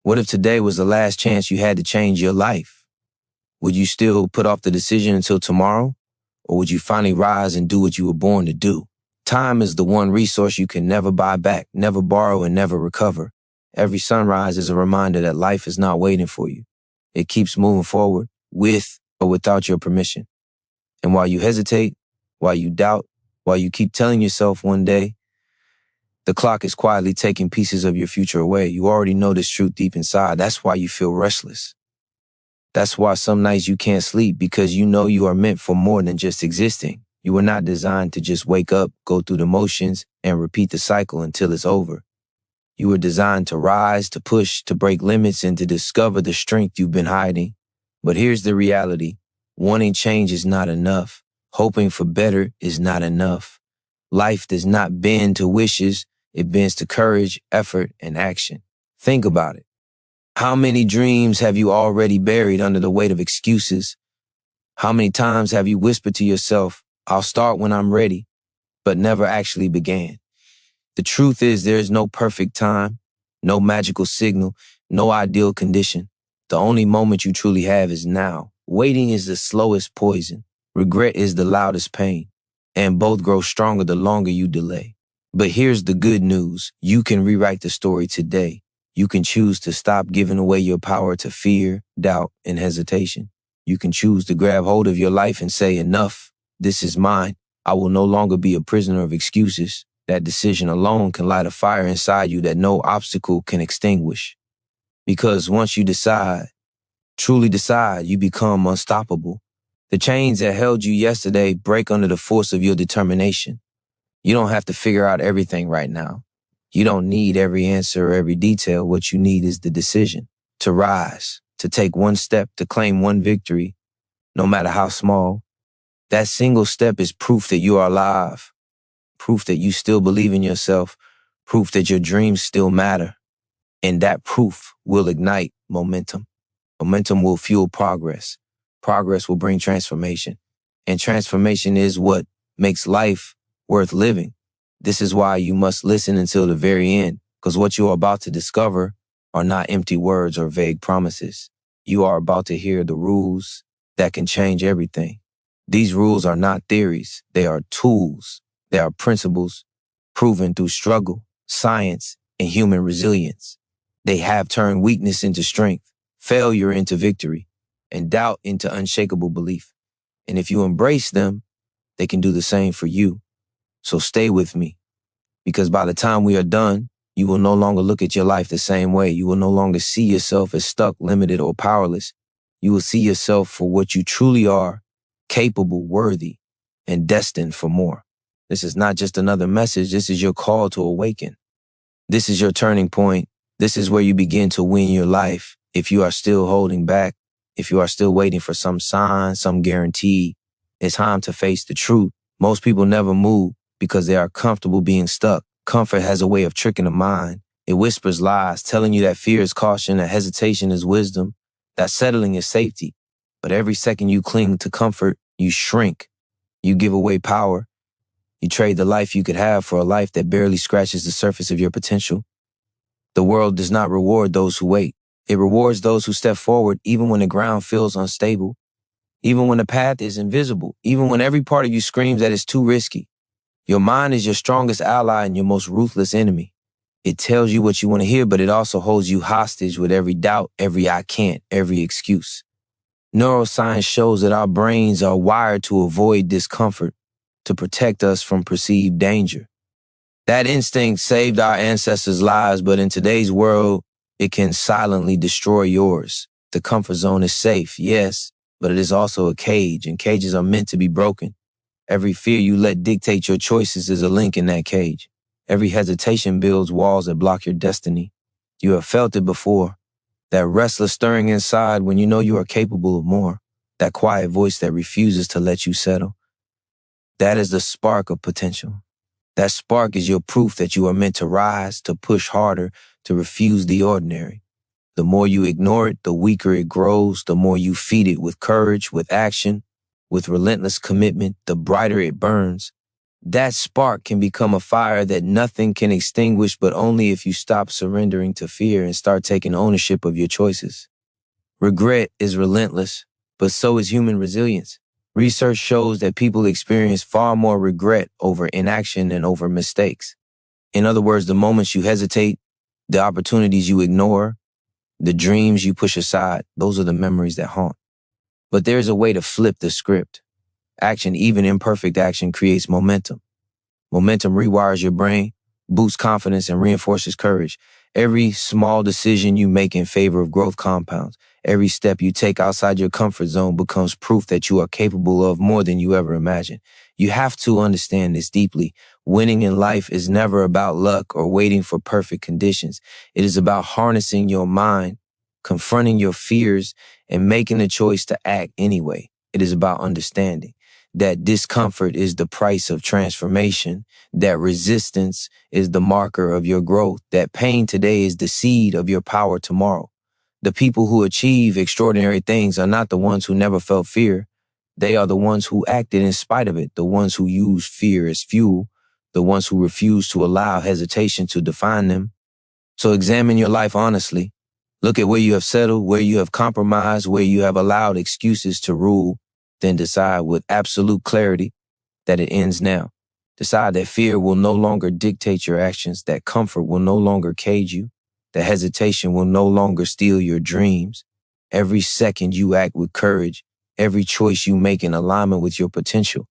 What if today was the last chance you had to change your life? Would you still put off the decision until tomorrow? Or would you finally rise and do what you were born to do? Time is the one resource you can never buy back, never borrow, and never recover. Every sunrise is a reminder that life is not waiting for you. It keeps moving forward, with or without your permission. And while you hesitate, while you doubt, while you keep telling yourself one day, the clock is quietly taking pieces of your future away. You already know this truth deep inside. That's why you feel restless. That's why some nights you can't sleep, because you know you are meant for more than just existing. You were not designed to just wake up, go through the motions, and repeat the cycle until it's over. You were designed to rise, to push, to break limits, and to discover the strength you've been hiding. But here's the reality. Wanting change is not enough. Hoping for better is not enough. Life does not bend to wishes. It bends to courage, effort, and action. Think about it. How many dreams have you already buried under the weight of excuses? How many times have you whispered to yourself, I'll start when I'm ready, but never actually began? The truth is, there is no perfect time, no magical signal, no ideal condition. The only moment you truly have is now. Waiting is the slowest poison. Regret is the loudest pain. And both grow stronger the longer you delay. But here's the good news. You can rewrite the story today. You can choose to stop giving away your power to fear, doubt, and hesitation. You can choose to grab hold of your life and say, enough, this is mine. I will no longer be a prisoner of excuses. That decision alone can light a fire inside you that no obstacle can extinguish. Because once you decide, truly decide, you become unstoppable. The chains that held you yesterday break under the force of your determination. You don't have to figure out everything right now. You don't need every answer or every detail. What you need is the decision to rise, to take one step, to claim one victory, no matter how small. That single step is proof that you are alive, proof that you still believe in yourself, proof that your dreams still matter. And that proof will ignite momentum. Momentum will fuel progress. Progress will bring transformation. And transformation is what makes life worth living. This is why you must listen until the very end, because what you are about to discover are not empty words or vague promises. You are about to hear the rules that can change everything. These rules are not theories. They are tools. They are principles proven through struggle, science, and human resilience. They have turned weakness into strength, failure into victory, and doubt into unshakable belief. And if you embrace them, they can do the same for you. So stay with me, because by the time we are done, you will no longer look at your life the same way. You will no longer see yourself as stuck, limited, or powerless. You will see yourself for what you truly are, capable, worthy, and destined for more. This is not just another message. This is your call to awaken. This is your turning point. This is where you begin to win your life. If you are still holding back, if you are still waiting for some sign, some guarantee, it's time to face the truth. Most people never move because they are comfortable being stuck. Comfort has a way of tricking the mind. It whispers lies, telling you that fear is caution, that hesitation is wisdom, that settling is safety. But every second you cling to comfort, you shrink. You give away power. You trade the life you could have for a life that barely scratches the surface of your potential. The world does not reward those who wait. It rewards those who step forward even when the ground feels unstable, even when the path is invisible, even when every part of you screams that it's too risky. Your mind is your strongest ally and your most ruthless enemy. It tells you what you want to hear, but it also holds you hostage with every doubt, every I can't, every excuse. Neuroscience shows that our brains are wired to avoid discomfort, to protect us from perceived danger. That instinct saved our ancestors' lives, but in today's world, it can silently destroy yours. The comfort zone is safe, yes, but it is also a cage, and cages are meant to be broken. Every fear you let dictate your choices is a link in that cage. Every hesitation builds walls that block your destiny. You have felt it before. That restless stirring inside when you know you are capable of more. That quiet voice that refuses to let you settle. That is the spark of potential. That spark is your proof that you are meant to rise, to push harder, to refuse the ordinary. The more you ignore it, the weaker it grows. The more you feed it with courage, with action, with relentless commitment, the brighter it burns. That spark can become a fire that nothing can extinguish, but only if you stop surrendering to fear and start taking ownership of your choices. Regret is relentless, but so is human resilience. Research shows that people experience far more regret over inaction than over mistakes. In other words, the moments you hesitate, the opportunities you ignore, the dreams you push aside, those are the memories that haunt. But there's a way to flip the script. Action, even imperfect action, creates momentum. Momentum rewires your brain, boosts confidence, and reinforces courage. Every small decision you make in favor of growth compounds. Every step you take outside your comfort zone becomes proof that you are capable of more than you ever imagined. You have to understand this deeply. Winning in life is never about luck or waiting for perfect conditions. It is about harnessing your mind, confronting your fears, and making the choice to act anyway. It is about understanding that discomfort is the price of transformation, that resistance is the marker of your growth, that pain today is the seed of your power tomorrow. The people who achieve extraordinary things are not the ones who never felt fear. They are the ones who acted in spite of it, the ones who use fear as fuel, the ones who refuse to allow hesitation to define them. So examine your life honestly. Look at where you have settled, where you have compromised, where you have allowed excuses to rule. Then decide with absolute clarity that it ends now. Decide that fear will no longer dictate your actions, that comfort will no longer cage you, that hesitation will no longer steal your dreams. Every second you act with courage, every choice you make in alignment with your potential,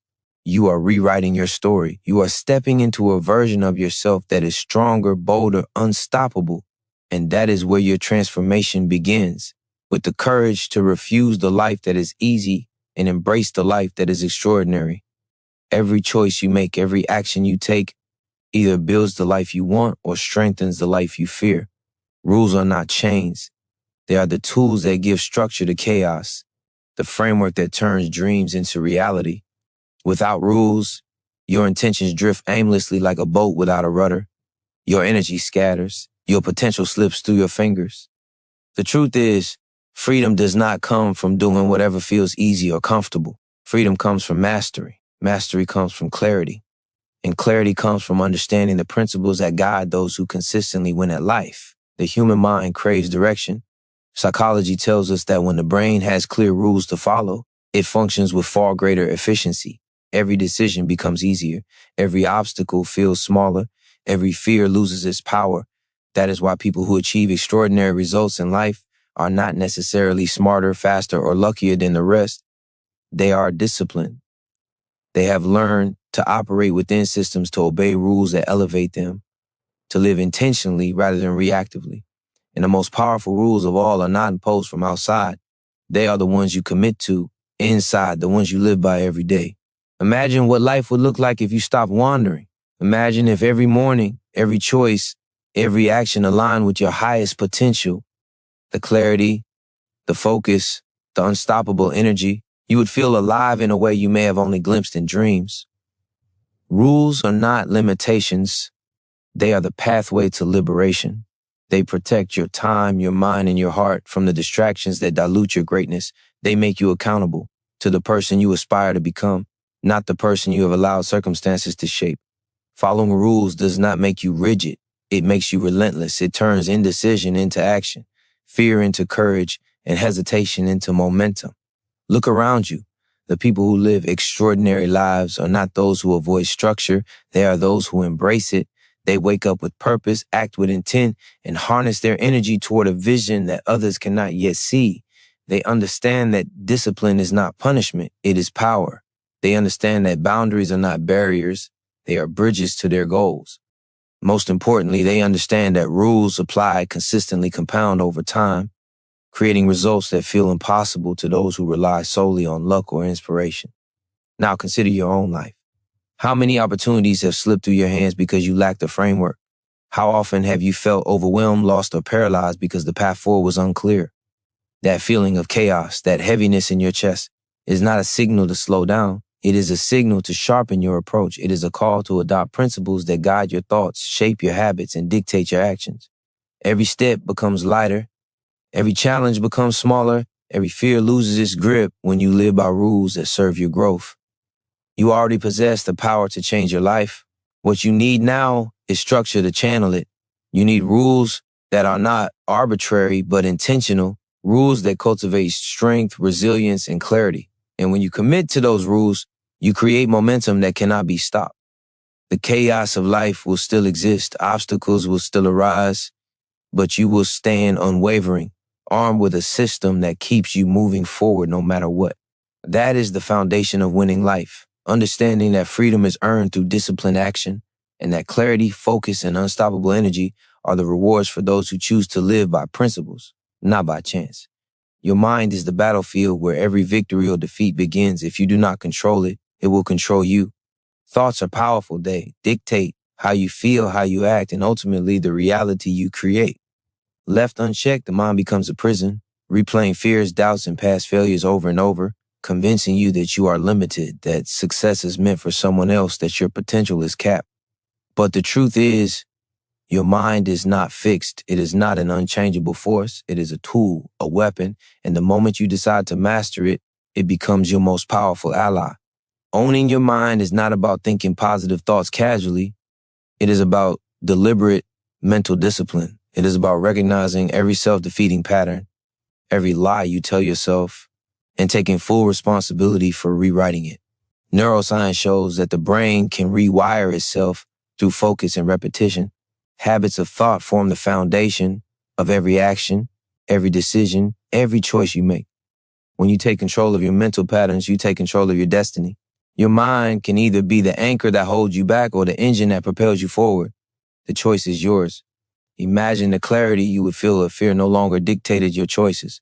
you are rewriting your story. You are stepping into a version of yourself that is stronger, bolder, unstoppable. And that is where your transformation begins, with the courage to refuse the life that is easy and embrace the life that is extraordinary. Every choice you make, every action you take, either builds the life you want or strengthens the life you fear. Rules are not chains. They are the tools that give structure to chaos, the framework that turns dreams into reality. Without rules, your intentions drift aimlessly like a boat without a rudder. Your energy scatters. Your potential slips through your fingers. The truth is, freedom does not come from doing whatever feels easy or comfortable. Freedom comes from mastery. Mastery comes from clarity. And clarity comes from understanding the principles that guide those who consistently win at life. The human mind craves direction. Psychology tells us that when the brain has clear rules to follow, it functions with far greater efficiency. Every decision becomes easier. Every obstacle feels smaller. Every fear loses its power. That is why people who achieve extraordinary results in life are not necessarily smarter, faster, or luckier than the rest. They are disciplined. They have learned to operate within systems, to obey rules that elevate them, to live intentionally rather than reactively. And the most powerful rules of all are not imposed from outside. They are the ones you commit to inside, the ones you live by every day. Imagine what life would look like if you stopped wandering. Imagine if every morning, every choice, every action aligned with your highest potential, the clarity, the focus, the unstoppable energy. You would feel alive in a way you may have only glimpsed in dreams. Rules are not limitations. They are the pathway to liberation. They protect your time, your mind, and your heart from the distractions that dilute your greatness. They make you accountable to the person you aspire to become, not the person you have allowed circumstances to shape. Following rules does not make you rigid. It makes you relentless. It turns indecision into action, fear into courage, and hesitation into momentum. Look around you. The people who live extraordinary lives are not those who avoid structure. They are those who embrace it. They wake up with purpose, act with intent, and harness their energy toward a vision that others cannot yet see. They understand that discipline is not punishment, it is power. They understand that boundaries are not barriers, they are bridges to their goals. Most importantly, they understand that rules applied consistently compound over time, creating results that feel impossible to those who rely solely on luck or inspiration. Now consider your own life. How many opportunities have slipped through your hands because you lacked a framework? How often have you felt overwhelmed, lost, or paralyzed because the path forward was unclear? That feeling of chaos, that heaviness in your chest, is not a signal to slow down. It is a signal to sharpen your approach. It is a call to adopt principles that guide your thoughts, shape your habits, and dictate your actions. Every step becomes lighter. Every challenge becomes smaller. Every fear loses its grip when you live by rules that serve your growth. You already possess the power to change your life. What you need now is structure to channel it. You need rules that are not arbitrary but intentional, rules that cultivate strength, resilience, and clarity. And when you commit to those rules, you create momentum that cannot be stopped. The chaos of life will still exist, obstacles will still arise, but you will stand unwavering, armed with a system that keeps you moving forward no matter what. That is the foundation of winning life, understanding that freedom is earned through disciplined action, and that clarity, focus, and unstoppable energy are the rewards for those who choose to live by principles, not by chance. Your mind is the battlefield where every victory or defeat begins. If you do not control it, it will control you. Thoughts are powerful. They dictate how you feel, how you act, and ultimately the reality you create. Left unchecked, the mind becomes a prison, replaying fears, doubts, and past failures over and over, convincing you that you are limited, that success is meant for someone else, that your potential is capped. But the truth is, your mind is not fixed. It is not an unchangeable force. It is a tool, a weapon, and the moment you decide to master it, it becomes your most powerful ally. Owning your mind is not about thinking positive thoughts casually. It is about deliberate mental discipline. It is about recognizing every self-defeating pattern, every lie you tell yourself, and taking full responsibility for rewriting it. Neuroscience shows that the brain can rewire itself through focus and repetition. Habits of thought form the foundation of every action, every decision, every choice you make. When you take control of your mental patterns, you take control of your destiny. Your mind can either be the anchor that holds you back or the engine that propels you forward. The choice is yours. Imagine the clarity you would feel if fear no longer dictated your choices.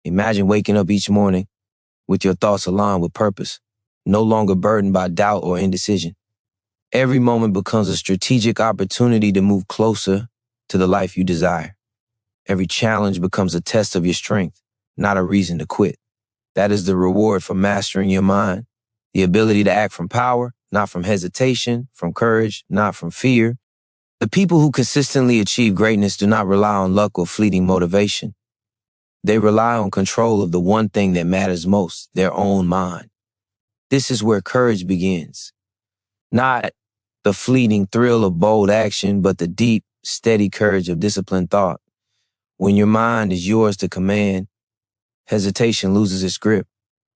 Imagine waking up each morning with your thoughts aligned with purpose, no longer burdened by doubt or indecision. Every moment becomes a strategic opportunity to move closer to the life you desire. Every challenge becomes a test of your strength, not a reason to quit. That is the reward for mastering your mind. The ability to act from power, not from hesitation, from courage, not from fear. The people who consistently achieve greatness do not rely on luck or fleeting motivation. They rely on control of the one thing that matters most, their own mind. This is where courage begins. Not the fleeting thrill of bold action, but the deep, steady courage of disciplined thought. When your mind is yours to command, hesitation loses its grip.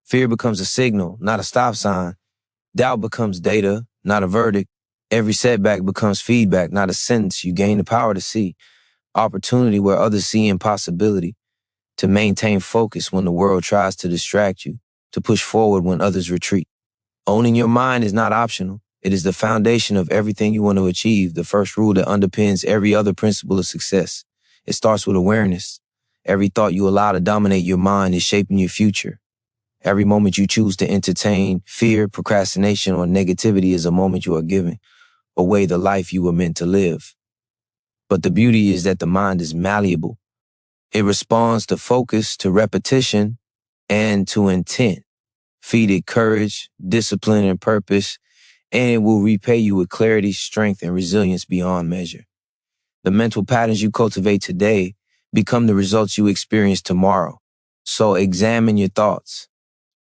Fear becomes a signal, not a stop sign. Doubt becomes data, not a verdict. Every setback becomes feedback, not a sentence. You gain the power to see opportunity where others see impossibility, to maintain focus when the world tries to distract you, to push forward when others retreat. Owning your mind is not optional. It is the foundation of everything you want to achieve, the first rule that underpins every other principle of success. It starts with awareness. Every thought you allow to dominate your mind is shaping your future. Every moment you choose to entertain fear, procrastination, or negativity is a moment you are giving away the life you were meant to live. But the beauty is that the mind is malleable. It responds to focus, to repetition, and to intent. Feed it courage, discipline, and purpose, and it will repay you with clarity, strength, and resilience beyond measure. The mental patterns you cultivate today become the results you experience tomorrow. So examine your thoughts.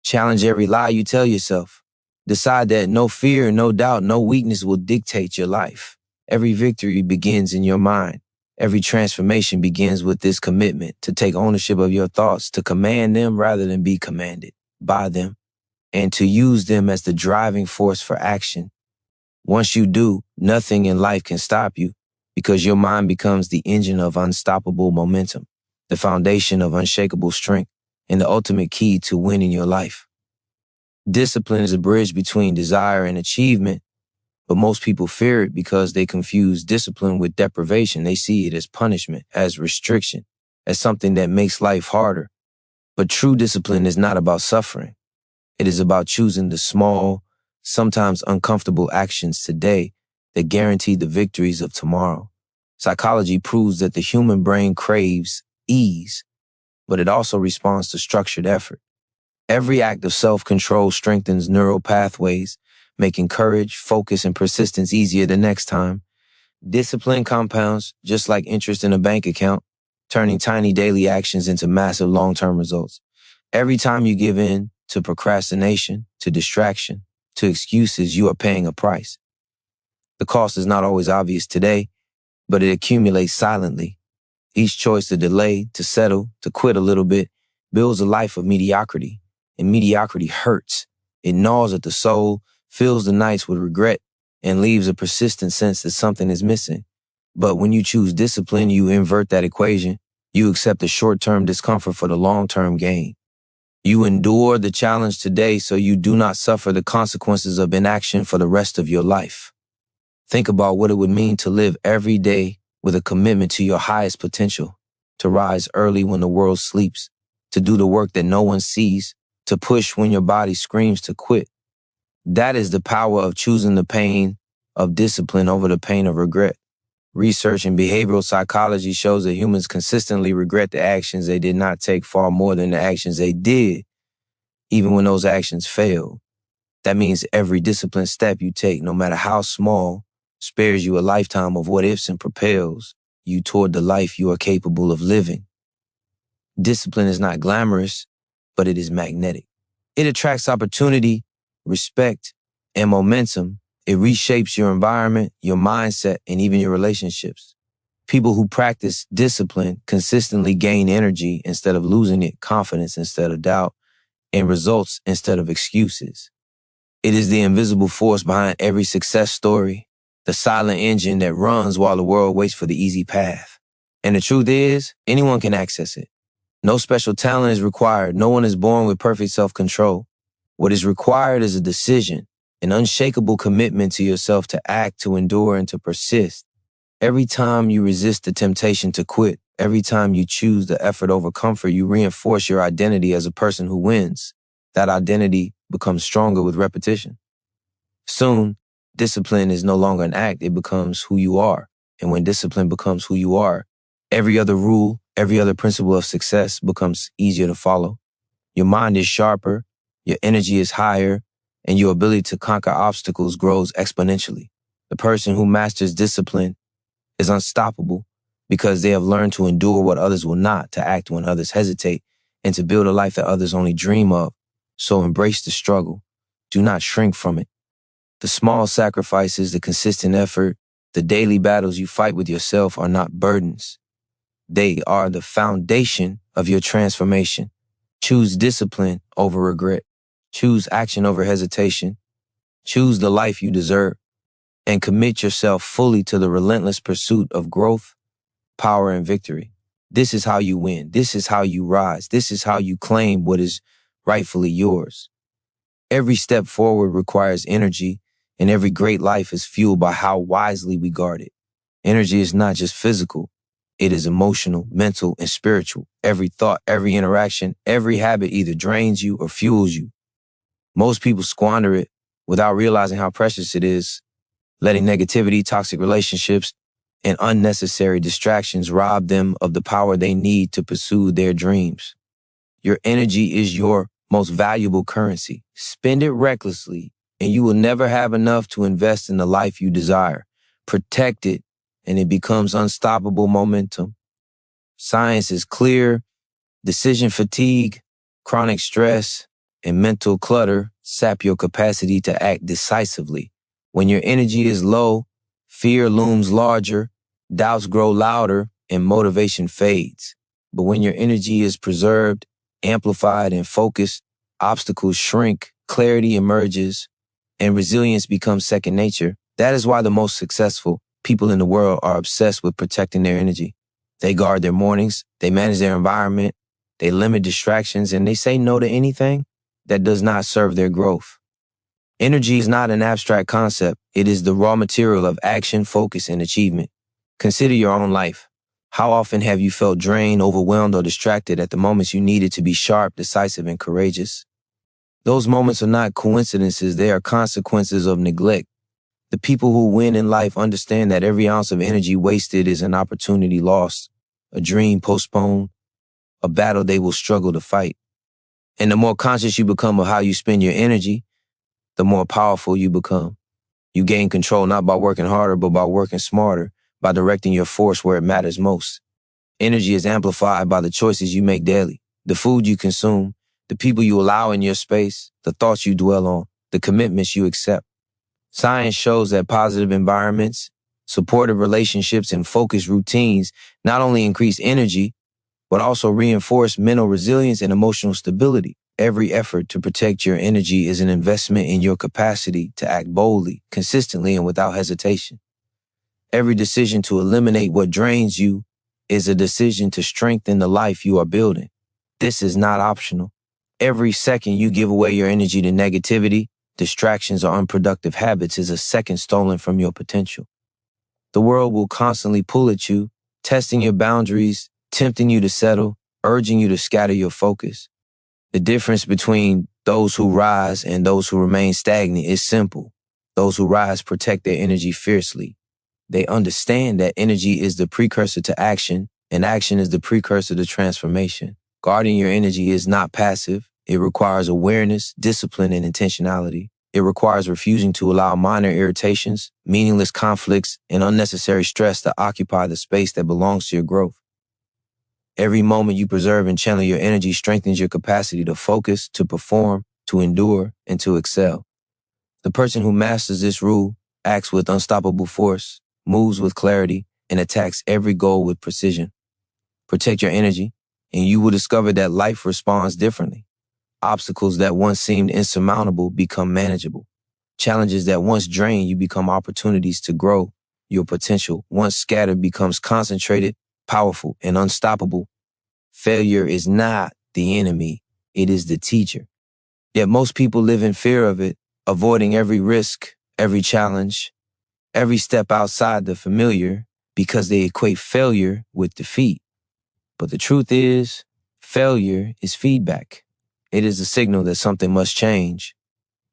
Challenge every lie you tell yourself. Decide that no fear, no doubt, no weakness will dictate your life. Every victory begins in your mind. Every transformation begins with this commitment to take ownership of your thoughts, to command them rather than be commanded by them, and to use them as the driving force for action. Once you do, nothing in life can stop you, because your mind becomes the engine of unstoppable momentum, the foundation of unshakable strength, and the ultimate key to winning your life. Discipline is a bridge between desire and achievement, but most people fear it because they confuse discipline with deprivation. They see it as punishment, as restriction, as something that makes life harder. But true discipline is not about suffering. It is about choosing the small, sometimes uncomfortable actions today that guarantee the victories of tomorrow. Psychology proves that the human brain craves ease, but it also responds to structured effort. Every act of self-control strengthens neural pathways, making courage, focus, and persistence easier the next time. Discipline compounds, just like interest in a bank account, turning tiny daily actions into massive long-term results. Every time you give in to procrastination, to distraction, to excuses, you are paying a price. The cost is not always obvious today, but it accumulates silently. Each choice to delay, to settle, to quit a little bit builds a life of mediocrity. And mediocrity hurts. It gnaws at the soul, fills the nights with regret, and leaves a persistent sense that something is missing. But when you choose discipline, you invert that equation. You accept the short-term discomfort for the long-term gain. You endure the challenge today so you do not suffer the consequences of inaction for the rest of your life. Think about what it would mean to live every day with a commitment to your highest potential, to rise early when the world sleeps, to do the work that no one sees, to push when your body screams to quit. That is the power of choosing the pain of discipline over the pain of regret. Research in behavioral psychology shows that humans consistently regret the actions they did not take far more than the actions they did, even when those actions failed. That means every disciplined step you take, no matter how small, spares you a lifetime of what ifs and propels you toward the life you are capable of living. Discipline is not glamorous, but it is magnetic. It attracts opportunity, respect, and momentum. It reshapes your environment, your mindset, and even your relationships. People who practice discipline consistently gain energy instead of losing it, confidence instead of doubt, and results instead of excuses. It is the invisible force behind every success story, the silent engine that runs while the world waits for the easy path. And the truth is, anyone can access it. No special talent is required. No one is born with perfect self-control. What is required is a decision, an unshakable commitment to yourself to act, to endure, and to persist. Every time you resist the temptation to quit, every time you choose the effort over comfort, you reinforce your identity as a person who wins. That identity becomes stronger with repetition. Soon, discipline is no longer an act, it becomes who you are. And when discipline becomes who you are, every other rule, every other principle of success becomes easier to follow. Your mind is sharper, your energy is higher, and your ability to conquer obstacles grows exponentially. The person who masters discipline is unstoppable because they have learned to endure what others will not, to act when others hesitate, and to build a life that others only dream of. So embrace the struggle. Do not shrink from it. The small sacrifices, the consistent effort, the daily battles you fight with yourself are not burdens. They are the foundation of your transformation. Choose discipline over regret. Choose action over hesitation. Choose the life you deserve. And commit yourself fully to the relentless pursuit of growth, power, and victory. This is how you win. This is how you rise. This is how you claim what is rightfully yours. Every step forward requires energy, and every great life is fueled by how wisely we guard it. Energy is not just physical. It is emotional, mental, and spiritual. Every thought, every interaction, every habit either drains you or fuels you. Most people squander it without realizing how precious it is, letting negativity, toxic relationships, and unnecessary distractions rob them of the power they need to pursue their dreams. Your energy is your most valuable currency. Spend it recklessly, and you will never have enough to invest in the life you desire. Protect it, and it becomes unstoppable momentum. Science is clear. Decision fatigue, chronic stress, and mental clutter sap your capacity to act decisively. When your energy is low, fear looms larger, doubts grow louder, and motivation fades. But when your energy is preserved, amplified, and focused, obstacles shrink, clarity emerges, and resilience becomes second nature. That is why the most successful people in the world are obsessed with protecting their energy. They guard their mornings, they manage their environment, they limit distractions, and they say no to anything that does not serve their growth. Energy is not an abstract concept. It is the raw material of action, focus, and achievement. Consider your own life. How often have you felt drained, overwhelmed, or distracted at the moments you needed to be sharp, decisive, and courageous? Those moments are not coincidences. They are consequences of neglect. The people who win in life understand that every ounce of energy wasted is an opportunity lost, a dream postponed, a battle they will struggle to fight. And the more conscious you become of how you spend your energy, the more powerful you become. You gain control not by working harder, but by working smarter, by directing your force where it matters most. Energy is amplified by the choices you make daily, the food you consume, the people you allow in your space, the thoughts you dwell on. the commitments you accept. Science shows that positive environments, supportive relationships, and focused routines not only increase energy, but also reinforce mental resilience and emotional stability. Every effort to protect your energy is an investment in your capacity to act boldly, consistently, and without hesitation. Every decision to eliminate what drains you is a decision to strengthen the life you are building. This is not optional. Every second you give away your energy to negativity, distractions, or unproductive habits is a second stolen from your potential. The world will constantly pull at you, testing your boundaries, tempting you to settle, urging you to scatter your focus. The difference between those who rise and those who remain stagnant is simple. Those who rise protect their energy fiercely. They understand that energy is the precursor to action, and action is the precursor to transformation. Guarding your energy is not passive. It requires awareness, discipline, and intentionality. It requires refusing to allow minor irritations, meaningless conflicts, and unnecessary stress to occupy the space that belongs to your growth. Every moment you preserve and channel your energy strengthens your capacity to focus, to perform, to endure, and to excel. The person who masters this rule acts with unstoppable force, moves with clarity, and attacks every goal with precision. Protect your energy, and you will discover that life responds differently. Obstacles that once seemed insurmountable become manageable. Challenges that once drained you become opportunities to grow. Your potential, once scattered, becomes concentrated, powerful, and unstoppable. Failure is not the enemy, it is the teacher. Yet most people live in fear of it, avoiding every risk, every challenge, every step outside the familiar because they equate failure with defeat. But the truth is, failure is feedback. It is a signal that something must change.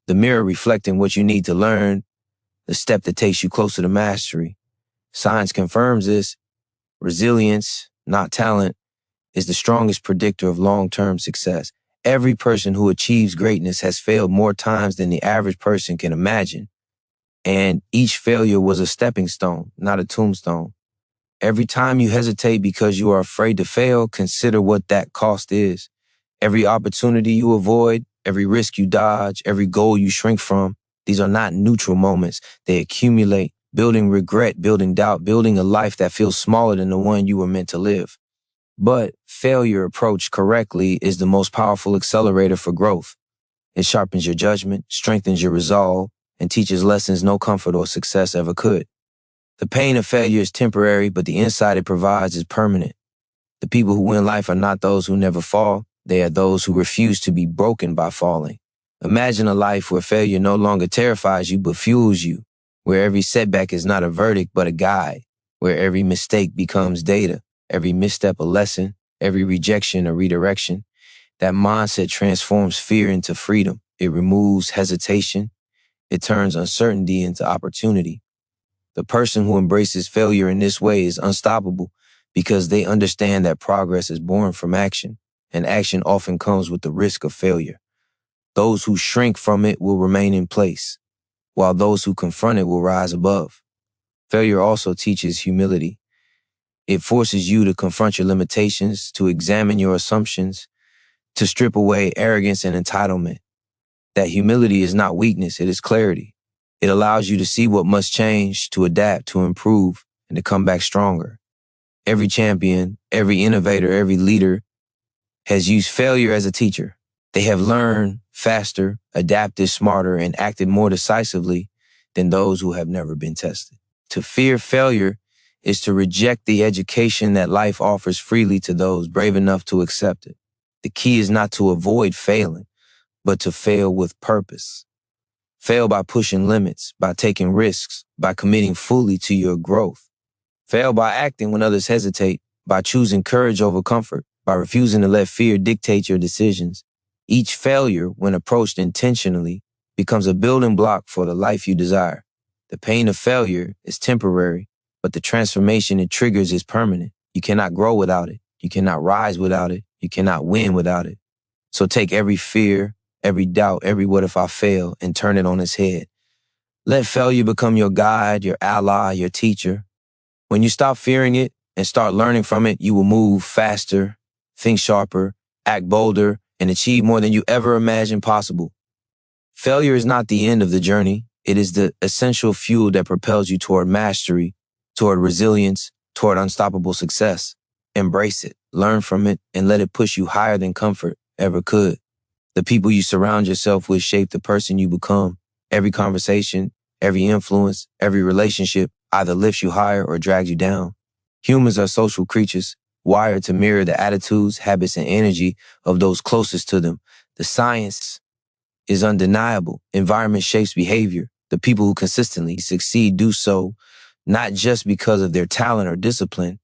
The mirror reflecting what you need to learn, the step that takes you closer to mastery. Science confirms this. Resilience, not talent, is the strongest predictor of long-term success. Every person who achieves greatness has failed more times than the average person can imagine. And each failure was a stepping stone, not a tombstone. Every time you hesitate because you are afraid to fail, consider what that cost is. Every opportunity you avoid, every risk you dodge, every goal you shrink from, these are not neutral moments. They accumulate, building regret, building doubt, building a life that feels smaller than the one you were meant to live. But failure approached correctly is the most powerful accelerator for growth. It sharpens your judgment, strengthens your resolve, and teaches lessons no comfort or success ever could. The pain of failure is temporary, but the insight it provides is permanent. The people who win life are not those who never fall. They are those who refuse to be broken by falling. Imagine a life where failure no longer terrifies you but fuels you, where every setback is not a verdict but a guide, where every mistake becomes data, every misstep a lesson, every rejection a redirection. That mindset transforms fear into freedom. It removes hesitation. It turns uncertainty into opportunity. The person who embraces failure in this way is unstoppable because they understand that progress is born from action, and action often comes with the risk of failure. Those who shrink from it will remain in place, while those who confront it will rise above. Failure also teaches humility. It forces you to confront your limitations, to examine your assumptions, to strip away arrogance and entitlement. That humility is not weakness, it is clarity. It allows you to see what must change, to adapt, to improve, and to come back stronger. Every champion, every innovator, every leader has used failure as a teacher. They have learned faster, adapted smarter, and acted more decisively than those who have never been tested. To fear failure is to reject the education that life offers freely to those brave enough to accept it. The key is not to avoid failing, but to fail with purpose. Fail by pushing limits, by taking risks, by committing fully to your growth. Fail by acting when others hesitate, by choosing courage over comfort, by refusing to let fear dictate your decisions. Each failure, when approached intentionally, becomes a building block for the life you desire. The pain of failure is temporary, but the transformation it triggers is permanent. You cannot grow without it. You cannot rise without it. You cannot win without it. So take every fear, every doubt, every what if I fail, and turn it on its head. Let failure become your guide, your ally, your teacher. When you stop fearing it and start learning from it, you will move faster, think sharper, act bolder, and achieve more than you ever imagined possible. Failure is not the end of the journey. It is the essential fuel that propels you toward mastery, toward resilience, toward unstoppable success. Embrace it, learn from it, and let it push you higher than comfort ever could. The people you surround yourself with shape the person you become. Every conversation, every influence, every relationship either lifts you higher or drags you down. Humans are social creatures, wired to mirror the attitudes, habits, and energy of those closest to them. The science is undeniable. Environment shapes behavior. The people who consistently succeed do so not just because of their talent or discipline,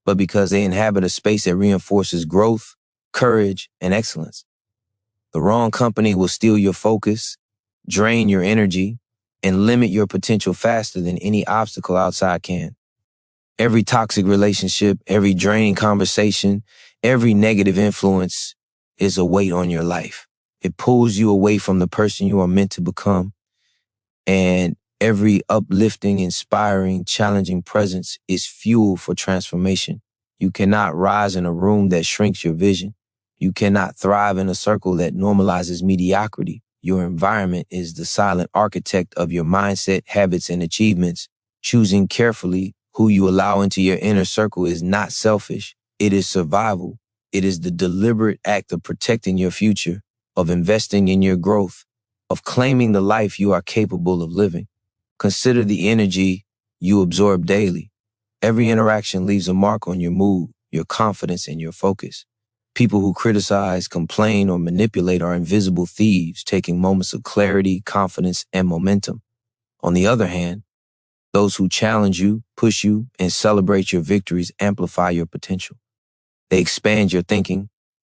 but because they inhabit a space that reinforces growth, courage, and excellence. The wrong company will steal your focus, drain your energy, and limit your potential faster than any obstacle outside can. Every toxic relationship, every draining conversation, every negative influence is a weight on your life. It pulls you away from the person you are meant to become. And every uplifting, inspiring, challenging presence is fuel for transformation. You cannot rise in a room that shrinks your vision. You cannot thrive in a circle that normalizes mediocrity. Your environment is the silent architect of your mindset, habits, and achievements. Choosing carefully who you allow into your inner circle is not selfish. It is survival. It is the deliberate act of protecting your future, of investing in your growth, of claiming the life you are capable of living. Consider the energy you absorb daily. Every interaction leaves a mark on your mood, your confidence, and your focus. People who criticize, complain, or manipulate are invisible thieves, taking moments of clarity, confidence, and momentum. On the other hand, those who challenge you, push you, and celebrate your victories amplify your potential. They expand your thinking,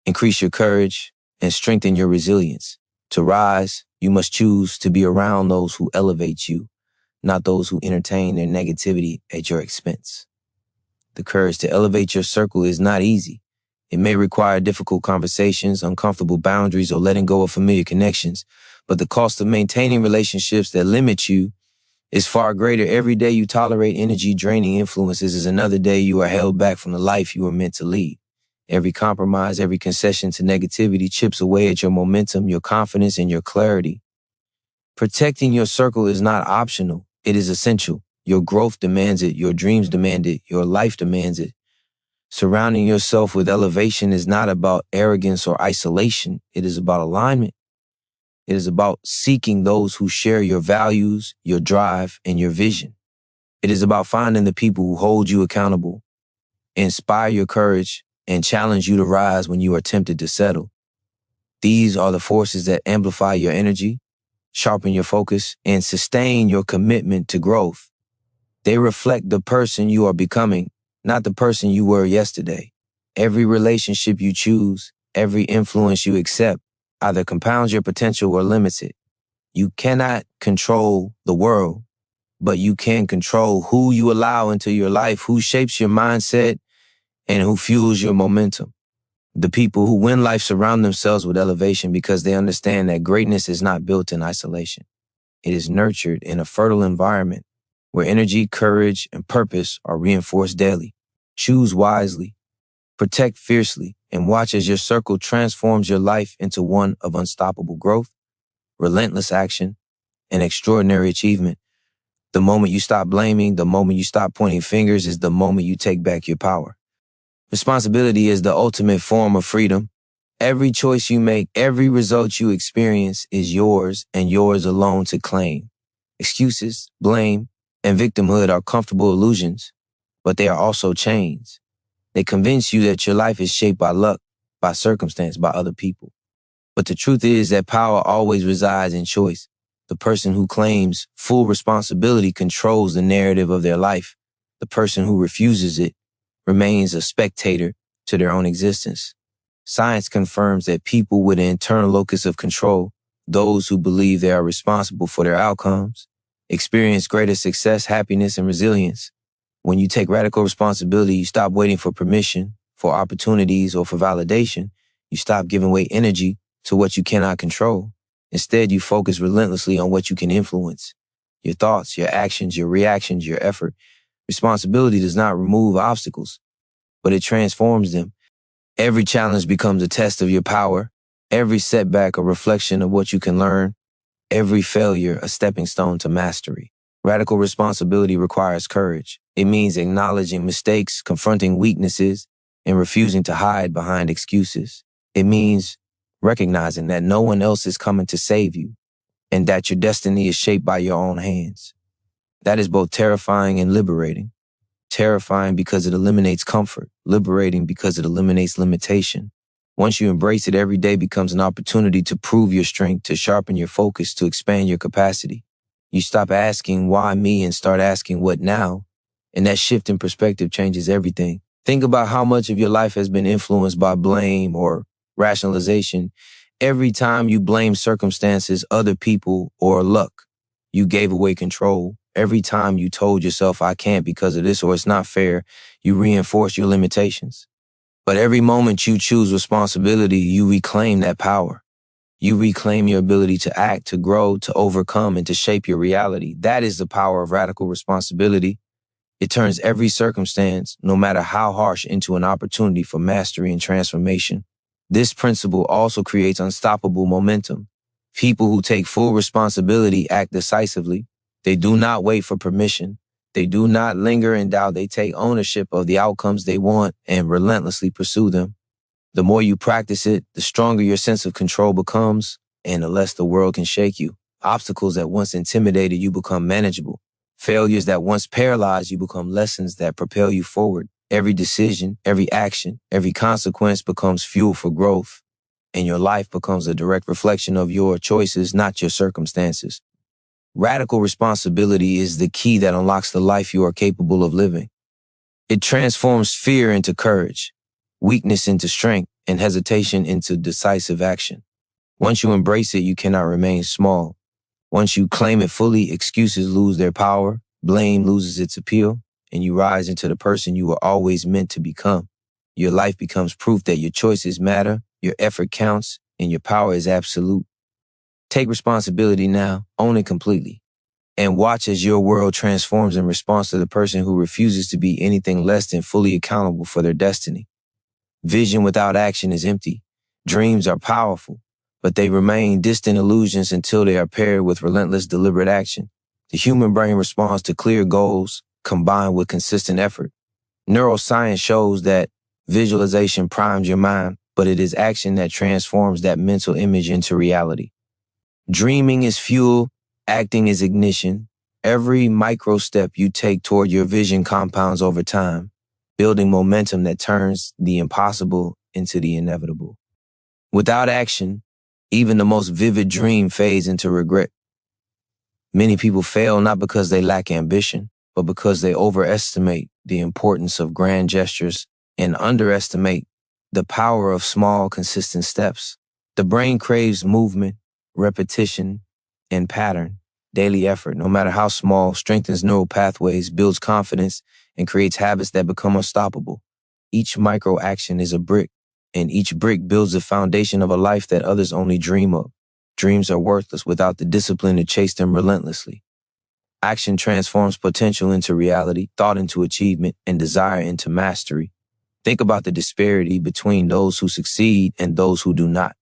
increase your courage, and strengthen your resilience. To rise, you must choose to be around those who elevate you, not those who entertain their negativity at your expense. The courage to elevate your circle is not easy. It may require difficult conversations, uncomfortable boundaries, or letting go of familiar connections, but the cost of maintaining relationships that limit you is far greater. Every day you tolerate energy-draining influences is another day you are held back from the life you were meant to lead. Every compromise, every concession to negativity chips away at your momentum, your confidence, and your clarity. Protecting your circle is not optional. It is essential. Your growth demands it. Your dreams demand it. Your life demands it. Surrounding yourself with elevation is not about arrogance or isolation. It is about alignment. It is about seeking those who share your values, your drive, and your vision. It is about finding the people who hold you accountable, inspire your courage, and challenge you to rise when you are tempted to settle. These are the forces that amplify your energy, sharpen your focus, and sustain your commitment to growth. They reflect the person you are becoming, not the person you were yesterday. Every relationship you choose, every influence you accept, either compounds your potential or limits it. You cannot control the world, but you can control who you allow into your life, who shapes your mindset, and who fuels your momentum. The people who win life surround themselves with elevation because they understand that greatness is not built in isolation. It is nurtured in a fertile environment where energy, courage, and purpose are reinforced daily. Choose wisely, protect fiercely, and watch as your circle transforms your life into one of unstoppable growth, relentless action, and extraordinary achievement. The moment you stop blaming, the moment you stop pointing fingers is the moment you take back your power. Responsibility is the ultimate form of freedom. Every choice you make, every result you experience is yours and yours alone to claim. Excuses, blame, and victimhood are comfortable illusions, but they are also chains. They convince you that your life is shaped by luck, by circumstance, by other people. But the truth is that power always resides in choice. The person who claims full responsibility controls the narrative of their life. The person who refuses it remains a spectator to their own existence. Science confirms that people with an internal locus of control, those who believe they are responsible for their outcomes, experience greater success, happiness, and resilience. When you take radical responsibility, you stop waiting for permission, for opportunities, or for validation. You stop giving away energy to what you cannot control. Instead, you focus relentlessly on what you can influence. Your thoughts, your actions, your reactions, your effort. Responsibility does not remove obstacles, but it transforms them. Every challenge becomes a test of your power. Every setback a reflection of what you can learn. Every failure a stepping stone to mastery. Radical responsibility requires courage. It means acknowledging mistakes, confronting weaknesses, and refusing to hide behind excuses. It means recognizing that no one else is coming to save you and that your destiny is shaped by your own hands. That is both terrifying and liberating. Terrifying because it eliminates comfort, liberating because it eliminates limitation. Once you embrace it, every day becomes an opportunity to prove your strength, to sharpen your focus, to expand your capacity. You stop asking, why me, and start asking, what now? And that shift in perspective changes everything. Think about how much of your life has been influenced by blame or rationalization. Every time you blame circumstances, other people, or luck, you gave away control. Every time you told yourself, I can't because of this, or it's not fair, you reinforce your limitations. But every moment you choose responsibility, you reclaim that power. You reclaim your ability to act, to grow, to overcome, and to shape your reality. That is the power of radical responsibility. It turns every circumstance, no matter how harsh, into an opportunity for mastery and transformation. This principle also creates unstoppable momentum. People who take full responsibility act decisively. They do not wait for permission. They do not linger in doubt. They take ownership of the outcomes they want and relentlessly pursue them. The more you practice it, the stronger your sense of control becomes, and the less the world can shake you. Obstacles that once intimidated you become manageable. Failures that once paralyzed you become lessons that propel you forward. Every decision, every action, every consequence becomes fuel for growth, and your life becomes a direct reflection of your choices, not your circumstances. Radical responsibility is the key that unlocks the life you are capable of living. It transforms fear into courage, weakness into strength, and hesitation into decisive action. Once you embrace it, you cannot remain small. Once you claim it fully, excuses lose their power, blame loses its appeal, and you rise into the person you were always meant to become. Your life becomes proof that your choices matter, your effort counts, and your power is absolute. Take responsibility now, own it completely, and watch as your world transforms in response to the person who refuses to be anything less than fully accountable for their destiny. Vision without action is empty. Dreams are powerful, but they remain distant illusions until they are paired with relentless, deliberate action. The human brain responds to clear goals combined with consistent effort. Neuroscience shows that visualization primes your mind, but it is action that transforms that mental image into reality. Dreaming is fuel, acting is ignition. Every micro step you take toward your vision compounds over time, building momentum that turns the impossible into the inevitable. Without action, even the most vivid dream fades into regret. Many people fail not because they lack ambition, but because they overestimate the importance of grand gestures and underestimate the power of small, consistent steps. The brain craves movement, repetition, and pattern. Daily effort, no matter how small, strengthens neural pathways, builds confidence, and creates habits that become unstoppable. Each micro action is a brick, and each brick builds the foundation of a life that others only dream of. Dreams are worthless without the discipline to chase them relentlessly. Action transforms potential into reality, thought into achievement, and desire into mastery. Think about the disparity between those who succeed and those who do not.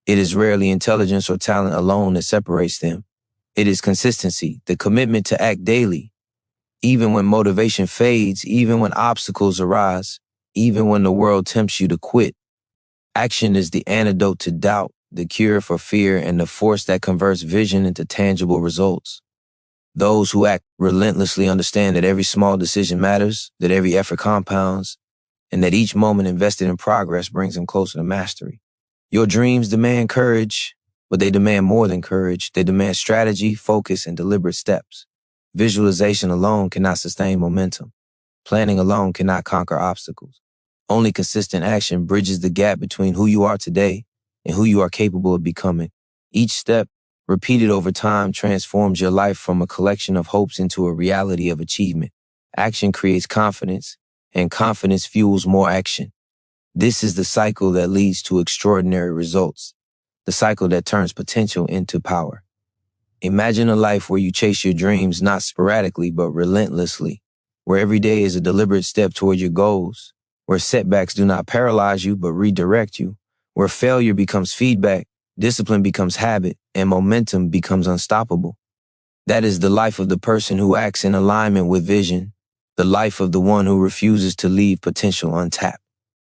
It is rarely intelligence or talent alone that separates them. It is consistency, the commitment to act daily, even when motivation fades, even when obstacles arise, even when the world tempts you to quit. Action is the antidote to doubt, the cure for fear, and the force that converts vision into tangible results. Those who act relentlessly understand that every small decision matters, that every effort compounds, and that each moment invested in progress brings them closer to mastery. Your dreams demand courage, but they demand more than courage. They demand strategy, focus, and deliberate steps. Visualization alone cannot sustain momentum. Planning alone cannot conquer obstacles. Only consistent action bridges the gap between who you are today and who you are capable of becoming. Each step, repeated over time, transforms your life from a collection of hopes into a reality of achievement. Action creates confidence, and confidence fuels more action. This is the cycle that leads to extraordinary results, the cycle that turns potential into power. Imagine a life where you chase your dreams not sporadically but relentlessly, where every day is a deliberate step toward your goals, where setbacks do not paralyze you but redirect you, where failure becomes feedback, discipline becomes habit, and momentum becomes unstoppable. That is the life of the person who acts in alignment with vision, the life of the one who refuses to leave potential untapped.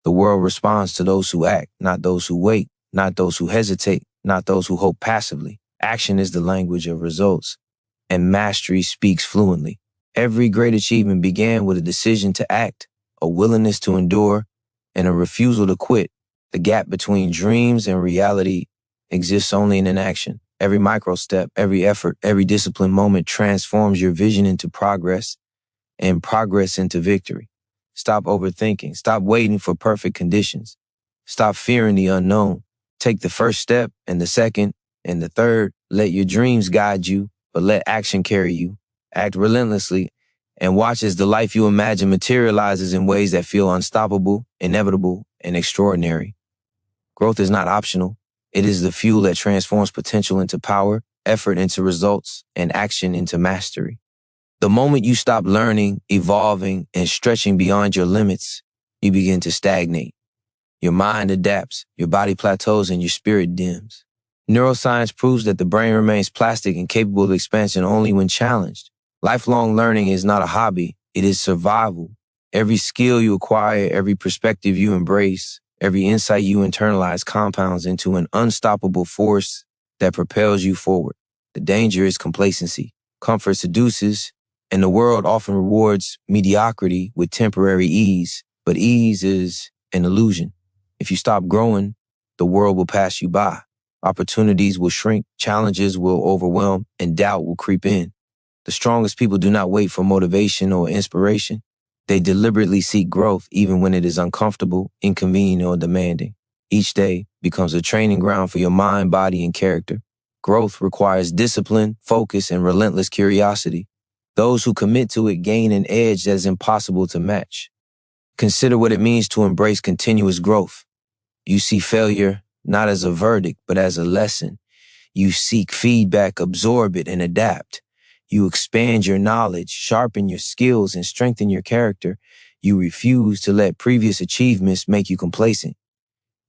The world responds to those who act, not those who wait, not those who hesitate, not those who hope passively. Action is the language of results, and mastery speaks fluently. Every great achievement began with a decision to act, a willingness to endure, and a refusal to quit. The gap between dreams and reality exists only in inaction. Every micro step, every effort, every disciplined moment transforms your vision into progress and progress into victory. Stop overthinking. Stop waiting for perfect conditions. Stop fearing the unknown. Take the first step and the second and the third. Let your dreams guide you, but let action carry you. Act relentlessly and watch as the life you imagine materializes in ways that feel unstoppable, inevitable, and extraordinary. Growth is not optional. It is the fuel that transforms potential into power, effort into results, and action into mastery. The moment you stop learning, evolving, and stretching beyond your limits, you begin to stagnate. Your mind adapts, your body plateaus, and your spirit dims. Neuroscience proves that the brain remains plastic and capable of expansion only when challenged. Lifelong learning is not a hobby, it is survival. Every skill you acquire, every perspective you embrace, every insight you internalize compounds into an unstoppable force that propels you forward. The danger is complacency. Comfort seduces, and the world often rewards mediocrity with temporary ease, but ease is an illusion. If you stop growing, the world will pass you by. Opportunities will shrink, challenges will overwhelm, and doubt will creep in. The strongest people do not wait for motivation or inspiration. They deliberately seek growth even when it is uncomfortable, inconvenient, or demanding. Each day becomes a training ground for your mind, body, and character. Growth requires discipline, focus, and relentless curiosity. Those who commit to it gain an edge that is impossible to match. Consider what it means to embrace continuous growth. You see failure not as a verdict, but as a lesson. You seek feedback, absorb it, and adapt. You expand your knowledge, sharpen your skills, and strengthen your character. You refuse to let previous achievements make you complacent.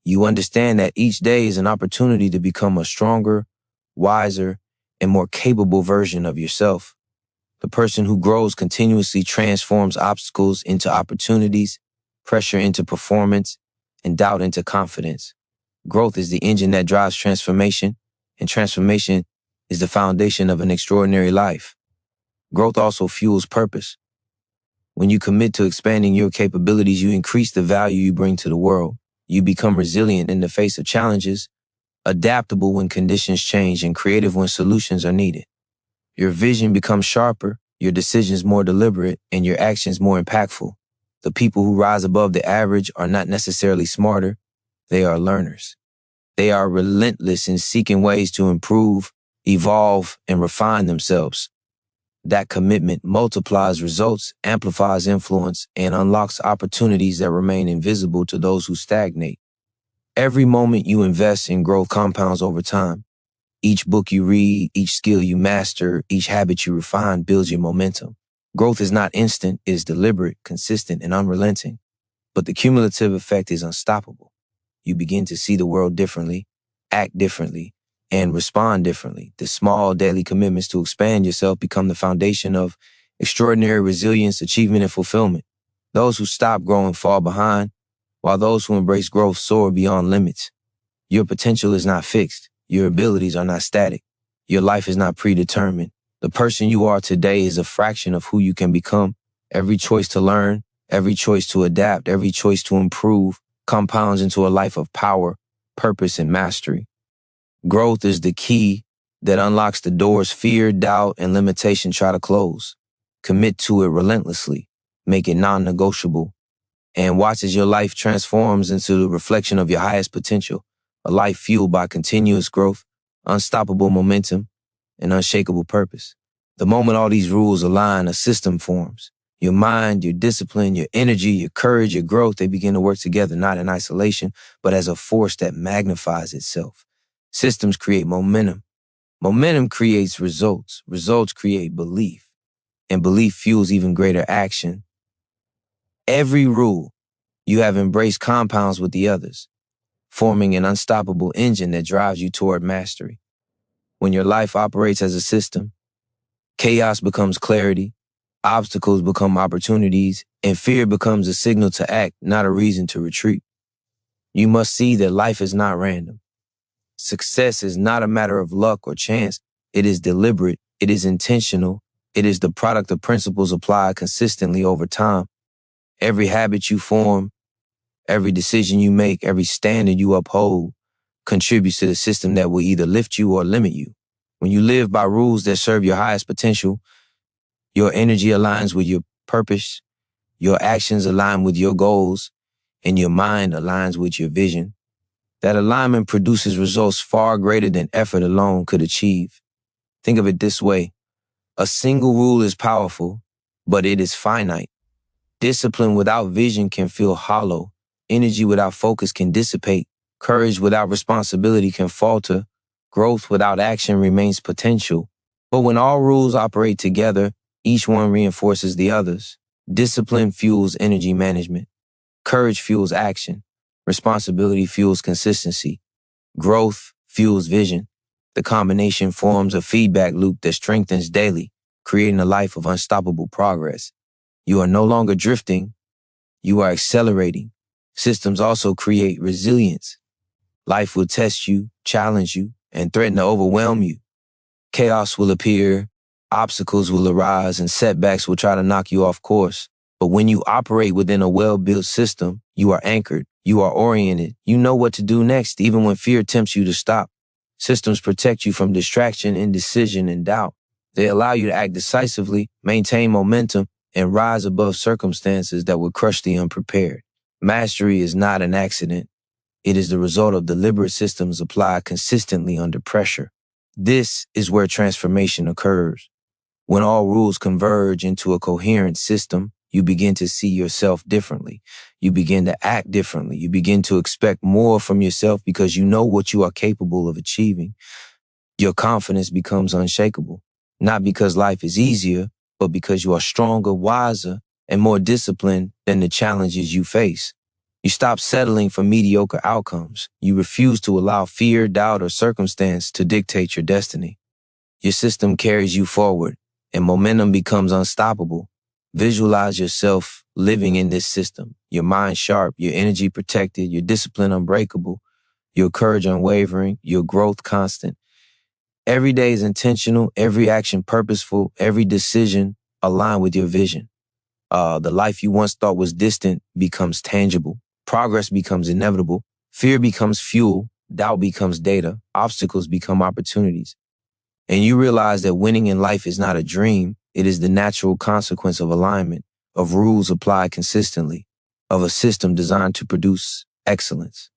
You understand that each day is an opportunity to become a stronger, wiser, and more capable version of yourself. The person who grows continuously transforms obstacles into opportunities, pressure into performance, and doubt into confidence. Growth is the engine that drives transformation, and transformation is the foundation of an extraordinary life. Growth also fuels purpose. When you commit to expanding your capabilities, you increase the value you bring to the world. You become resilient in the face of challenges, adaptable when conditions change, and creative when solutions are needed. Your vision becomes sharper, your decisions more deliberate, and your actions more impactful. The people who rise above the average are not necessarily smarter, they are learners. They are relentless in seeking ways to improve, evolve, and refine themselves. That commitment multiplies results, amplifies influence, and unlocks opportunities that remain invisible to those who stagnate. Every moment you invest in growth compounds over time. Each book you read, each skill you master, each habit you refine builds your momentum. Growth is not instant, it is deliberate, consistent, and unrelenting. But the cumulative effect is unstoppable. You begin to see the world differently, act differently, and respond differently. The small daily commitments to expand yourself become the foundation of extraordinary resilience, achievement, and fulfillment. Those who stop growing fall behind, while those who embrace growth soar beyond limits. Your potential is not fixed. Your abilities are not static. Your life is not predetermined. The person you are today is a fraction of who you can become. Every choice to learn, every choice to adapt, every choice to improve compounds into a life of power, purpose, and mastery. Growth is the key that unlocks the doors fear, doubt, and limitation try to close. Commit to it relentlessly. Make it non-negotiable. And watch as your life transforms into the reflection of your highest potential. A life fueled by continuous growth, unstoppable momentum, and unshakable purpose. The moment all these rules align, a system forms. Your mind, your discipline, your energy, your courage, your growth, they begin to work together, not in isolation, but as a force that magnifies itself. Systems create momentum. Momentum creates results. Results create belief. And belief fuels even greater action. Every rule you have embraced compounds with the others, forming an unstoppable engine that drives you toward mastery. When your life operates as a system, chaos becomes clarity, obstacles become opportunities, and fear becomes a signal to act, not a reason to retreat. You must see that life is not random. Success is not a matter of luck or chance. It is deliberate. It is intentional. It is the product of principles applied consistently over time. Every habit you form, every decision you make, every standard you uphold contributes to the system that will either lift you or limit you. When you live by rules that serve your highest potential, your energy aligns with your purpose, your actions align with your goals, and your mind aligns with your vision. That alignment produces results far greater than effort alone could achieve. Think of it this way. A single rule is powerful, but it is finite. Discipline without vision can feel hollow. Energy without focus can dissipate. Courage without responsibility can falter. Growth without action remains potential. But when all rules operate together, each one reinforces the others. Discipline fuels energy management. Courage fuels action. Responsibility fuels consistency. Growth fuels vision. The combination forms a feedback loop that strengthens daily, creating a life of unstoppable progress. You are no longer drifting. You are accelerating. Systems also create resilience. Life will test you, challenge you, and threaten to overwhelm you. Chaos will appear, obstacles will arise, and setbacks will try to knock you off course. But when you operate within a well-built system, you are anchored, you are oriented, you know what to do next, even when fear tempts you to stop. Systems protect you from distraction, indecision, and doubt. They allow you to act decisively, maintain momentum, and rise above circumstances that would crush the unprepared. Mastery is not an accident. It is the result of deliberate systems applied consistently under pressure. This is where transformation occurs. When all rules converge into a coherent system, you begin to see yourself differently. You begin to act differently. You begin to expect more from yourself because you know what you are capable of achieving. Your confidence becomes unshakable, not because life is easier, but because you are stronger, wiser, and more disciplined than the challenges you face. You stop settling for mediocre outcomes. You refuse to allow fear, doubt, or circumstance to dictate your destiny. Your system carries you forward, and momentum becomes unstoppable. Visualize yourself living in this system, your mind sharp, your energy protected, your discipline unbreakable, your courage unwavering, your growth constant. Every day is intentional, every action purposeful, every decision aligned with your vision. The life you once thought was distant becomes tangible. Progress becomes inevitable. Fear becomes fuel. Doubt becomes data. Obstacles become opportunities. And you realize that winning in life is not a dream. It is the natural consequence of alignment, of rules applied consistently, of a system designed to produce excellence.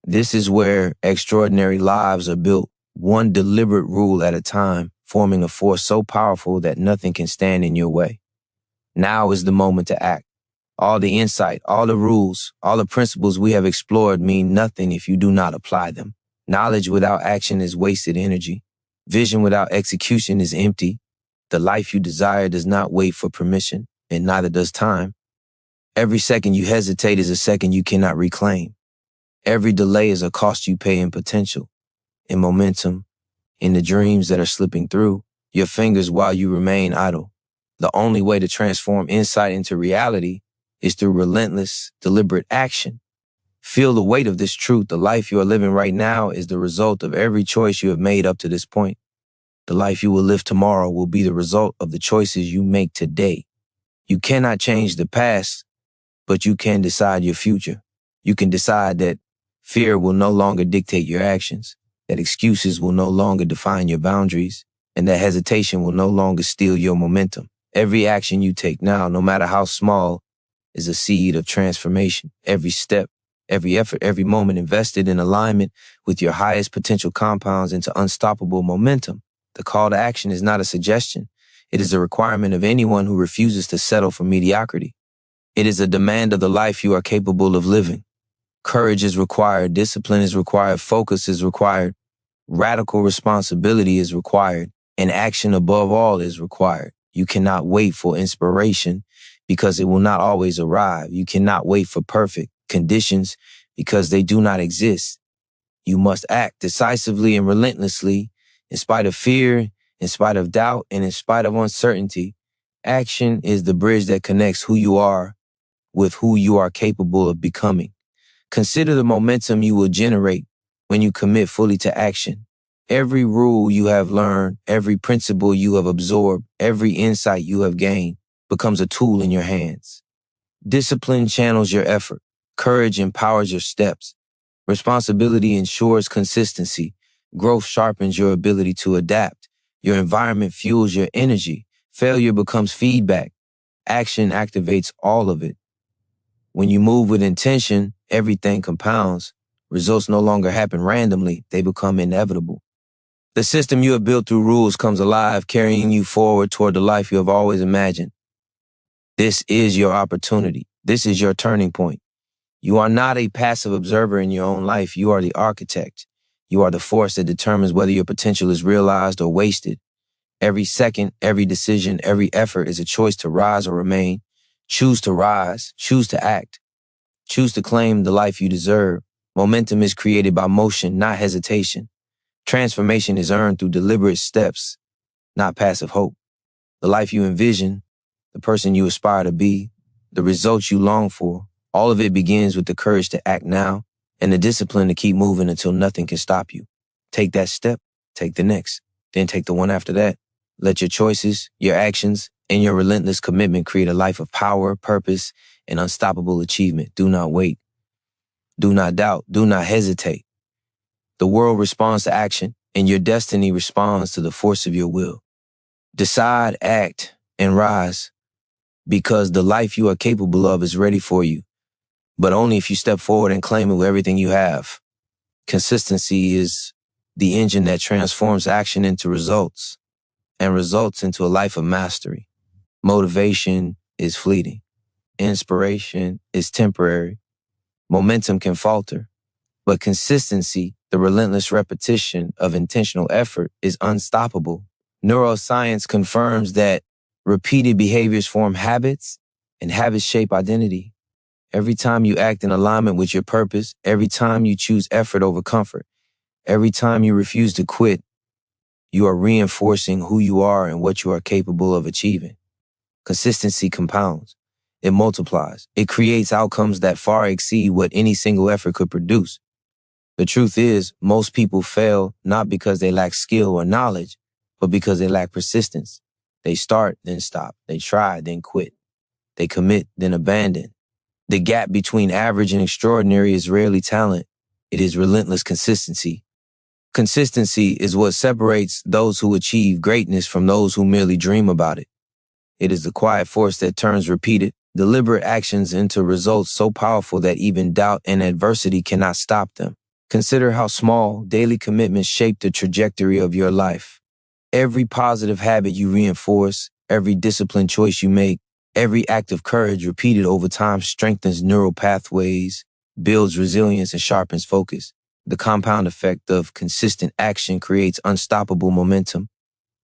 This is where extraordinary lives are built, one deliberate rule at a time, forming a force so powerful that nothing can stand in your way. Now is the moment to act. All the insight, all the rules, all the principles we have explored mean nothing if you do not apply them. Knowledge without action is wasted energy. Vision without execution is empty. The life you desire does not wait for permission, and neither does time. Every second you hesitate is a second you cannot reclaim. Every delay is a cost you pay in potential, in momentum, in the dreams that are slipping through your fingers while you remain idle. The only way to transform insight into reality is through relentless, deliberate action. Feel the weight of this truth. The life you are living right now is the result of every choice you have made up to this point. The life you will live tomorrow will be the result of the choices you make today. You cannot change the past, but you can decide your future. You can decide that fear will no longer dictate your actions, that excuses will no longer define your boundaries, and that hesitation will no longer steal your momentum. Every action you take now, no matter how small, is a seed of transformation. Every step, every effort, every moment invested in alignment with your highest potential compounds into unstoppable momentum. The call to action is not a suggestion. It is a requirement of anyone who refuses to settle for mediocrity. It is a demand of the life you are capable of living. Courage is required, discipline is required, focus is required, radical responsibility is required, and action above all is required. You cannot wait for inspiration because it will not always arrive. You cannot wait for perfect conditions because they do not exist. You must act decisively and relentlessly In spite of fear, in spite of doubt, and in spite of uncertainty, action is the bridge that connects who you are with who you are capable of becoming. Consider the momentum you will generate when you commit fully to action. Every rule you have learned, every principle you have absorbed, every insight you have gained becomes a tool in your hands. Discipline channels your effort. Courage empowers your steps. Responsibility ensures consistency. Growth sharpens your ability to adapt. Your environment fuels your energy. Failure becomes feedback. Action activates all of it. When you move with intention, everything compounds. Results no longer happen randomly. They become inevitable. The system you have built through rules comes alive, carrying you forward toward the life you have always imagined. This is your opportunity. This is your turning point. You are not a passive observer in your own life. You are the architect. You are the force that determines whether your potential is realized or wasted. Every second, every decision, every effort is a choice to rise or remain. Choose to rise. Choose to act. Choose to claim the life you deserve. Momentum is created by motion, not hesitation. Transformation is earned through deliberate steps, not passive hope. The life you envision, the person you aspire to be, the results you long for, all of it begins with the courage to act now and the discipline to keep moving until nothing can stop you. Take that step, take the next, then take the one after that. Let your choices, your actions, and your relentless commitment create a life of power, purpose, and unstoppable achievement. Do not wait. Do not doubt. Do not hesitate. The world responds to action, and your destiny responds to the force of your will. Decide, act, and rise, because the life you are capable of is ready for you, but only if you step forward and claim it with everything you have. Consistency is the engine that transforms action into results, and results into a life of mastery. Motivation is fleeting. Inspiration is temporary. Momentum can falter, but consistency, the relentless repetition of intentional effort, is unstoppable. Neuroscience confirms that repeated behaviors form habits, and habits shape identity. Every time you act in alignment with your purpose, every time you choose effort over comfort, every time you refuse to quit, you are reinforcing who you are and what you are capable of achieving. Consistency compounds. It multiplies. It creates outcomes that far exceed what any single effort could produce. The truth is, most people fail not because they lack skill or knowledge, but because they lack persistence. They start, then stop. They try, then quit. They commit, then abandon. The gap between average and extraordinary is rarely talent. It is relentless consistency. Consistency is what separates those who achieve greatness from those who merely dream about it. It is the quiet force that turns repeated, deliberate actions into results so powerful that even doubt and adversity cannot stop them. Consider how small daily commitments shape the trajectory of your life. Every positive habit you reinforce, every disciplined choice you make, every act of courage repeated over time strengthens neural pathways, builds resilience, and sharpens focus. The compound effect of consistent action creates unstoppable momentum.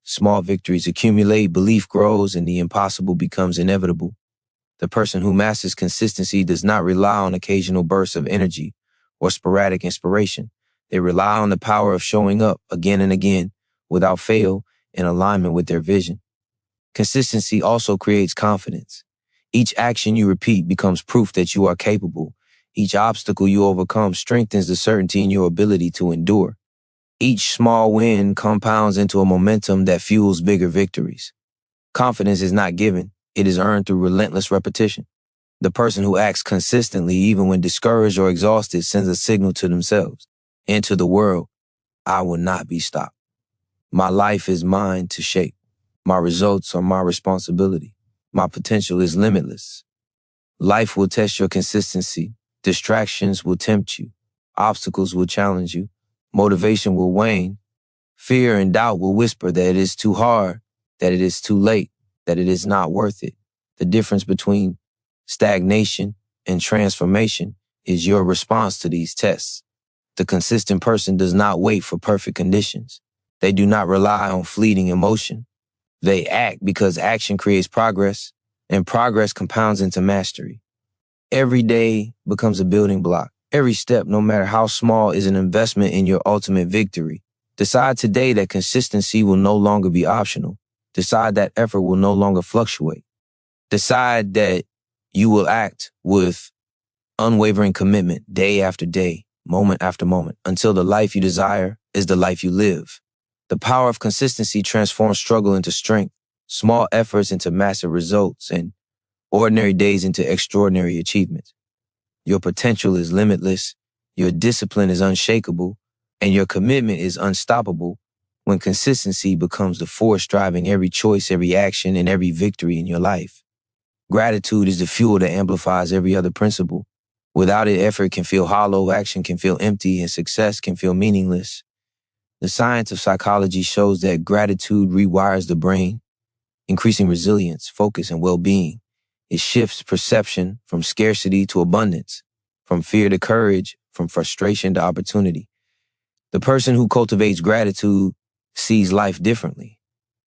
Small victories accumulate, belief grows, and the impossible becomes inevitable. The person who masters consistency does not rely on occasional bursts of energy or sporadic inspiration. They rely on the power of showing up again and again, without fail, in alignment with their vision. Consistency also creates confidence. Each action you repeat becomes proof that you are capable. Each obstacle you overcome strengthens the certainty in your ability to endure. Each small win compounds into a momentum that fuels bigger victories. Confidence is not given. It is earned through relentless repetition. The person who acts consistently, even when discouraged or exhausted, sends a signal to themselves and to the world: I will not be stopped. My life is mine to shape. My results are my responsibility. My potential is limitless. Life will test your consistency. Distractions will tempt you. Obstacles will challenge you. Motivation will wane. Fear and doubt will whisper that it is too hard, that it is too late, that it is not worth it. The difference between stagnation and transformation is your response to these tests. The consistent person does not wait for perfect conditions. They do not rely on fleeting emotion. They act because action creates progress, and progress compounds into mastery. Every day becomes a building block. Every step, no matter how small, is an investment in your ultimate victory. Decide today that consistency will no longer be optional. Decide that effort will no longer fluctuate. Decide that you will act with unwavering commitment day after day, moment after moment, until the life you desire is the life you live. The power of consistency transforms struggle into strength, small efforts into massive results, and ordinary days into extraordinary achievements. Your potential is limitless, your discipline is unshakable, and your commitment is unstoppable when consistency becomes the force driving every choice, every action, and every victory in your life. Gratitude is the fuel that amplifies every other principle. Without it, effort can feel hollow, action can feel empty, and success can feel meaningless. The science of psychology shows that gratitude rewires the brain, increasing resilience, focus, and well-being. It shifts perception from scarcity to abundance, from fear to courage, from frustration to opportunity. The person who cultivates gratitude sees life differently.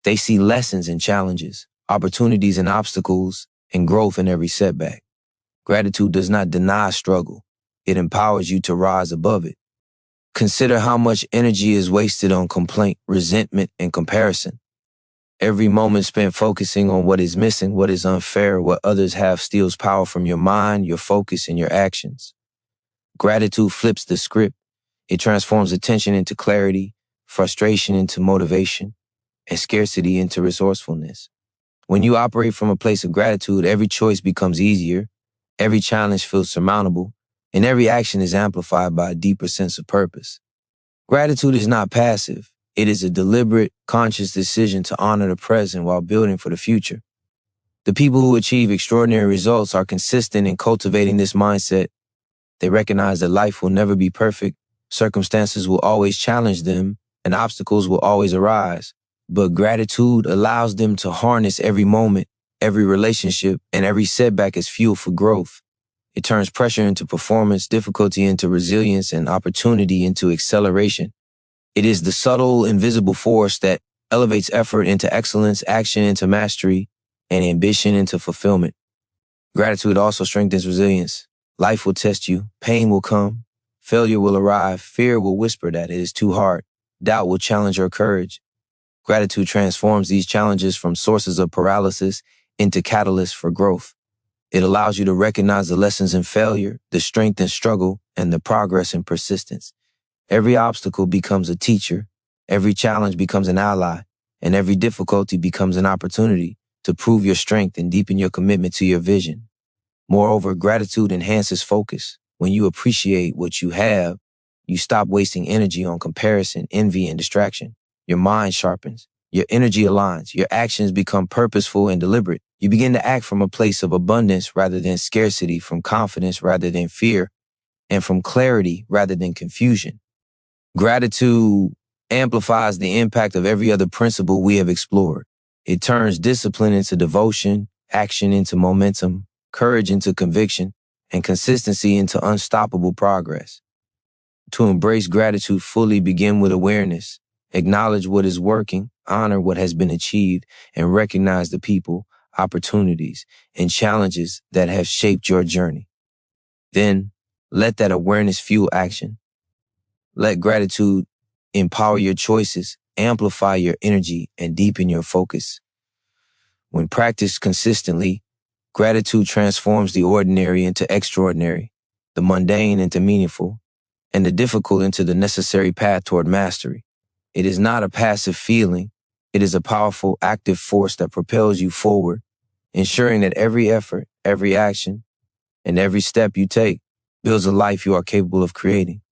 They see lessons in challenges, opportunities in obstacles, and growth in every setback. Gratitude does not deny struggle. It empowers you to rise above it. Consider how much energy is wasted on complaint, resentment, and comparison. Every moment spent focusing on what is missing, what is unfair, what others have steals power from your mind, your focus, and your actions. Gratitude flips the script. It transforms attention into clarity, frustration into motivation, and scarcity into resourcefulness. When you operate from a place of gratitude, every choice becomes easier, every challenge feels surmountable, and every action is amplified by a deeper sense of purpose. Gratitude is not passive. It is a deliberate, conscious decision to honor the present while building for the future. The people who achieve extraordinary results are consistent in cultivating this mindset. They recognize that life will never be perfect, circumstances will always challenge them, and obstacles will always arise. But gratitude allows them to harness every moment, every relationship, and every setback as fuel for growth. It turns pressure into performance, difficulty into resilience, and opportunity into acceleration. It is the subtle, invisible force that elevates effort into excellence, action into mastery, and ambition into fulfillment. Gratitude also strengthens resilience. Life will test you, pain will come, failure will arrive, fear will whisper that it is too hard, doubt will challenge your courage. Gratitude transforms these challenges from sources of paralysis into catalysts for growth. It allows you to recognize the lessons in failure, the strength in struggle, and the progress in persistence. Every obstacle becomes a teacher, every challenge becomes an ally, and every difficulty becomes an opportunity to prove your strength and deepen your commitment to your vision. Moreover, gratitude enhances focus. When you appreciate what you have, you stop wasting energy on comparison, envy, and distraction. Your mind sharpens, your energy aligns, your actions become purposeful and deliberate. You begin to act from a place of abundance rather than scarcity, from confidence rather than fear, and from clarity rather than confusion. Gratitude amplifies the impact of every other principle we have explored. It turns discipline into devotion, action into momentum, courage into conviction, and consistency into unstoppable progress. To embrace gratitude fully, begin with awareness. Acknowledge what is working, honor what has been achieved, and recognize the people, opportunities, and challenges that have shaped your journey. Then, let that awareness fuel action. Let gratitude empower your choices, amplify your energy, and deepen your focus. When practiced consistently, gratitude transforms the ordinary into extraordinary, the mundane into meaningful, and the difficult into the necessary path toward mastery. It is not a passive feeling. It is a powerful, active force that propels you forward, ensuring that every effort, every action, and every step you take builds a life you are capable of creating.